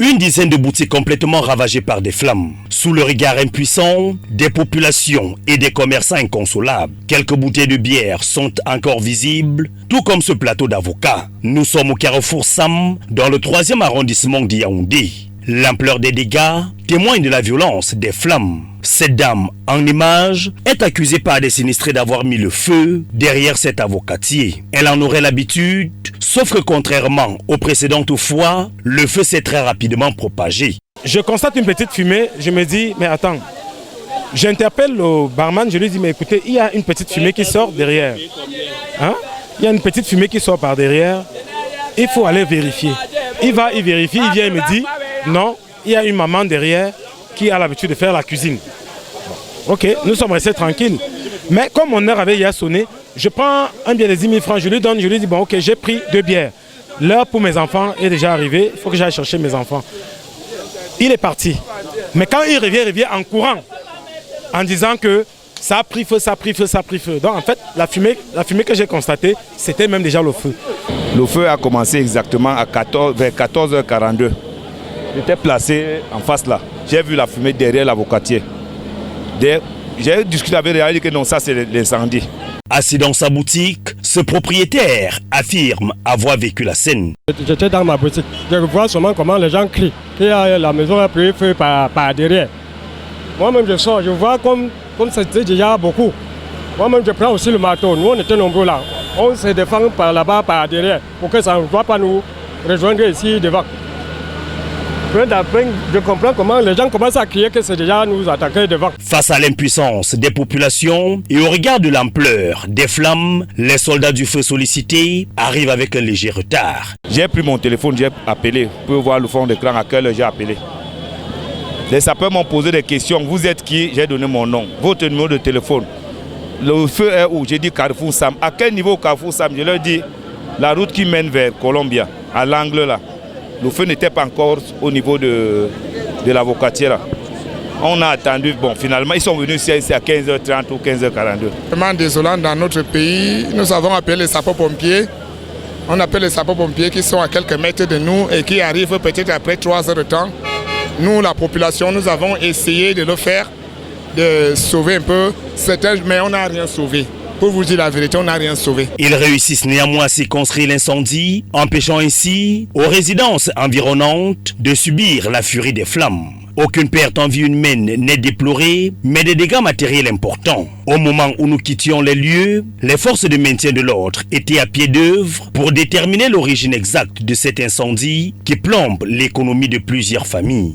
Une dizaine de boutiques complètement ravagées par des flammes. Sous le regard impuissant des populations et des commerçants inconsolables, quelques bouteilles de bière sont encore visibles, tout comme ce plateau d'avocats. Nous sommes au carrefour Sam, dans le 3e arrondissement de Yaoundé. L'ampleur des dégâts témoigne de la violence des flammes. Cette dame, en image, est accusée par des sinistrés d'avoir mis le feu derrière cet avocatier. Elle en aurait l'habitude, sauf que contrairement aux précédentes fois, le feu s'est très rapidement propagé. Je constate une petite fumée, je me dis, mais attends, j'interpelle le barman, je lui dis, mais écoutez, il y a une petite fumée qui sort derrière. Hein? Il y a une petite fumée qui sort par derrière, il faut aller vérifier. Il va, il vérifie, il vient et me dit, non, il y a une maman derrière qui a l'habitude de faire la cuisine. Ok, nous sommes restés tranquilles. Mais comme mon heure avait hier sonné, je prends un billet de 10 000 francs, je lui donne, je lui dis, bon ok, j'ai pris 2 bières. L'heure pour mes enfants est déjà arrivée, il faut que j'aille chercher mes enfants. Il est parti. Mais quand il revient en courant, en disant que ça a pris feu, ça a pris feu, ça a pris feu. Donc en fait, la fumée que j'ai constatée, c'était même déjà le feu. Le feu a commencé exactement vers 14h42. J'étais placé en face là. J'ai vu la fumée derrière l'avocatier. J'ai discuté avec lui, il a dit que non, ça c'est l'incendie. Assis dans sa boutique, ce propriétaire affirme avoir vécu la scène. J'étais dans ma boutique. Je vois seulement comment les gens crient. Que la maison a pris feu par derrière. Moi-même je sors, je vois comme c'était déjà beaucoup. Moi-même je prends aussi le marteau. Nous on était nombreux là. On se défend par là-bas, par derrière, pour que ça ne va pas nous rejoindre ici devant. Je comprends comment les gens commencent à crier que c'est déjà nous attaquer devant. Face à l'impuissance des populations et au regard de l'ampleur des flammes, les soldats du feu sollicités arrivent avec un léger retard. J'ai pris mon téléphone, j'ai appelé pour voir le fond d'écran à quelle heure j'ai appelé. Les sapeurs m'ont posé des questions. Vous êtes qui? J'ai donné mon nom, votre numéro de téléphone. Le feu est où? J'ai dit Carrefour Sam. À quel niveau Carrefour Sam? Je leur dis la route qui mène vers Colombia, à l'angle là. Le feu n'était pas encore au niveau de l'avocatier là. On a attendu, bon finalement ils sont venus ici à 15h30 ou 15h42. Vraiment désolant dans notre pays, nous avons appelé les sapeurs-pompiers. On appelle les sapeurs-pompiers qui sont à quelques mètres de nous et qui arrivent peut-être après 3 heures de temps. Nous, la population, nous avons essayé de le faire, de sauver un peu certains, mais on n'a rien sauvé. Pour vous dire la vérité, on n'a rien sauvé. Ils réussissent néanmoins à circonscrire l'incendie, empêchant ainsi aux résidences environnantes de subir la furie des flammes. Aucune perte en vie humaine n'est déplorée, mais des dégâts matériels importants. Au moment où nous quittions les lieux, les forces de maintien de l'ordre étaient à pied d'œuvre pour déterminer l'origine exacte de cet incendie qui plombe l'économie de plusieurs familles.